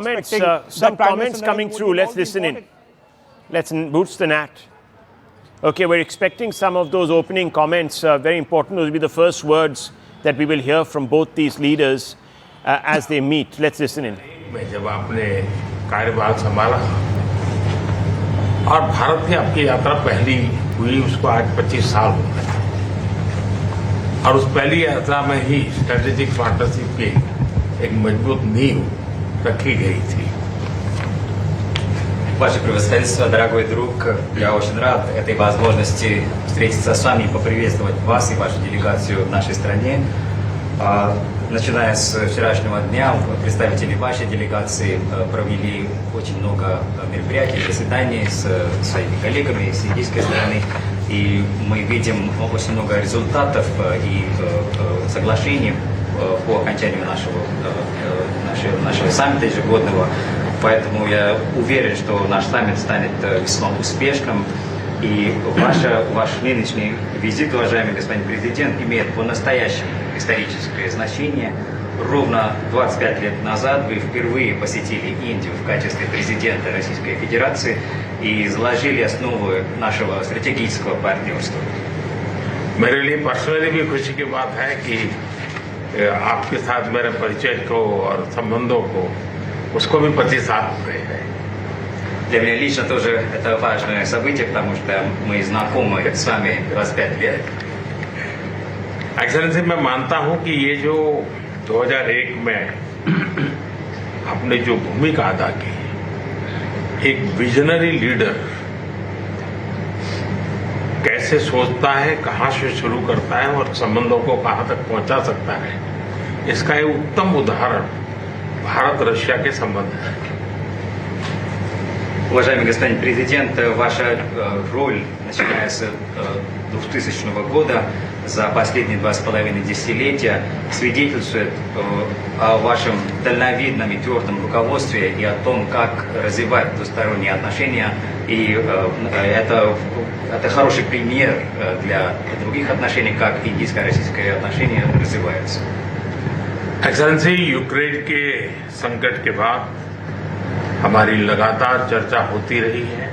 Some comments coming through. Let's listen in. Let's boots the gnat. Okay, we're expecting some of those opening comments. Very important. Those will be the first words that we will hear from both these leaders as they meet. Let's listen in. जब आपने कार्यभार संभाला और भारत की आपकी यात्रा पहली हुई, उसको आज 25 साल हो गए और उस पहली यात्रा में ही स्ट्रेटेजिक पार्टनरशिप की एक मजबूत नींव रखी गई थी. Ваше превосходительство, дорогой друг, я очень рад этой возможности встретиться с вами и поприветствовать вас и вашу делегацию в нашей стране. Начиная с вчерашнего дня, представители вашей делегации провели очень много мероприятий, заседаний с своими коллегами с индийской стороны. И мы видим очень много результатов и соглашений по окончанию нашего саммита ежегодного. Поэтому я уверен, что наш саммит станет весьма успешным. И ваш нынешний визит, уважаемый господин президент, имеет по-настоящему историческое значение. Ровно 25 лет назад вы впервые посетили Индию в качестве президента Российской Федерации и заложили основы нашего стратегического партнерства. मेरे लिए पर्सनली भी खुशी की बात है कि आपके साथ मेरे परिचय को और संबंधों को उसको भी 25 साल हो गए हैं. Для меня лично тоже это важное событие, потому что мы знакомы с вами 25 лет. एक्सेलेंसी, मैं मानता हूं कि ये जो 2001 में आपने जो भूमिका अदा की, एक विजनरी लीडर कैसे सोचता है, कहां से शुरू करता है और संबंधों को कहां तक पहुंचा सकता है, इसका एक उत्तम उदाहरण भारत रशिया के संबंध है. Уважаемый господин президент, ваша роль, начиная с 2000 года, за последние 2,5 десятилетия, свидетельствует о вашем дальновидном и твердом руководстве и о том, как развивать двусторонние отношения. И это хороший пример для других отношений, как индийско-российские отношения развиваются. एक्सेलेंसी, यूक्रेन के संकट के बाद हमारी लगातार चर्चा होती रही है.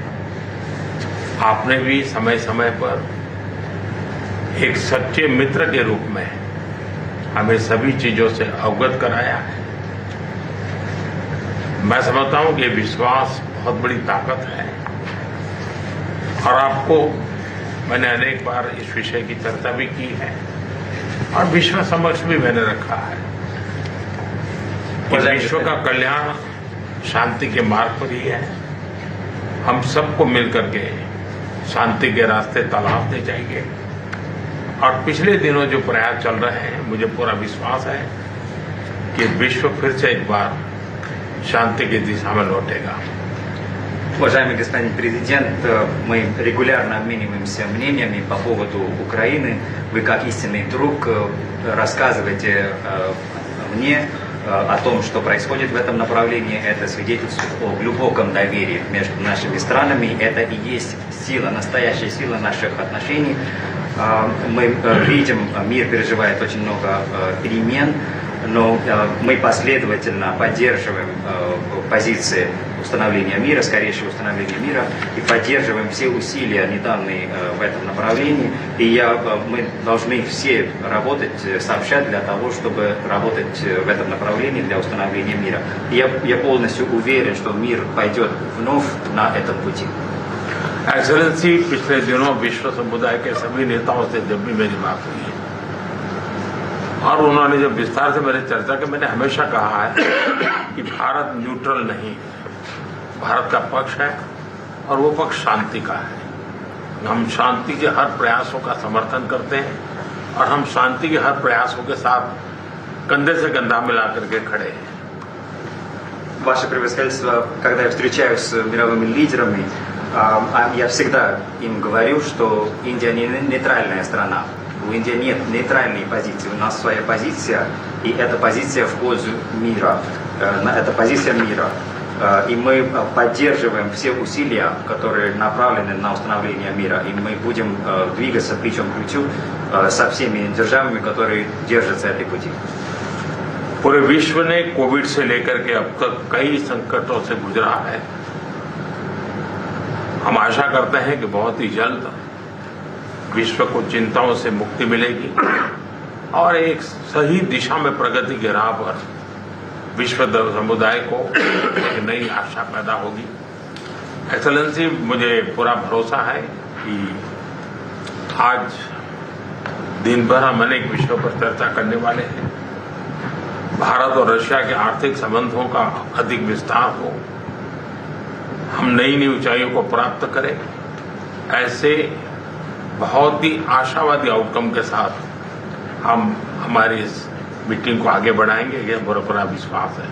आपने भी समय समय पर एक सच्चे मित्र के रूप में हमें सभी चीजों से अवगत कराया है. मैं समझता हूं कि विश्वास बहुत बड़ी ताकत है और आपको मैंने अनेक बार इस विषय की चर्चा भी की है और विश्व समक्ष भी मैंने रखा है कि विश्व का कल्याण शांति के मार्ग पर ही है. हम सबको मिलकर के शांति के रास्ते तलाशने चाहिए और पिछले दिनों जो प्रयास चल रहे हैं, मुझे पूरा विश्वास है कि विश्व फिर से एक बार शांति की दिशा में लौटेगा. Уважаемый господин президент, мы регулярно обмениваемся мнениями по поводу Украины. Вы, как истинный друг, рассказываете мне о том, что происходит в этом направлении. Это свидетельствует о глубоком доверии между нашими странами. Это и есть сила, настоящая сила наших отношений. Мы видим, мир переживает очень много перемен, но мы последовательно поддерживаем позиции установления мира, скорейшего установления мира, и поддерживаем все усилия, недавние в этом направлении. И мы должны все работать сообща для того, чтобы работать в этом направлении для установления мира. И я полностью уверен, что мир пойдет вновь на этом пути. एक्सेलेंसी, पिछले दिनों विश्व समुदाय के सभी नेताओं से जब भी मेरी बात हुई है और उन्होंने जब विस्तार से मेरी चर्चा की, मैंने हमेशा कहा है कि भारत न्यूट्रल नहीं है. भारत का पक्ष है और वो पक्ष शांति का है. हम शांति के हर प्रयासों का समर्थन करते हैं और हम शांति के हर प्रयासों के साथ कंधे से कंधा मिला करके खड़े हैं. Ваше превосходительство, когда я встречаюсь с мировыми лидерами, я всегда им говорю, что Индия не нейтральная страна. У Индии нет нейтральной позиции. У нас своя позиция, и эта позиция в пользу мира. Это позиция мира. И мы поддерживаем все усилия, которые направлены на установление мира. И мы будем двигаться плечом к плечу со всеми державами, которые держатся этой пути. पूरे विश्व ने कोविड से लेकर के अब तक कई संकटों से गुजरा है। हम आशा करते हैं कि बहुत ही जल्द विश्व को चिंताओं से मुक्ति मिलेगी और एक सही दिशा में प्रगति के राह पर विश्व समुदाय को एक नई आशा पैदा होगी। एक्सेलेंसी, मुझे पूरा भरोसा है कि आज दिन भर हम अनेक विषयों पर चर्चा करने वाले हैं। भारत और रशिया के आर्थिक संबंधों का अधिक विस्तार हो, हम नई नई ऊंचाइयों को प्राप्त करें, ऐसे बहुत ही आशावादी आउटकम के साथ हम हमारी इस मीटिंग को आगे बढ़ाएंगे, यह मेरा पूरा विश्वास है।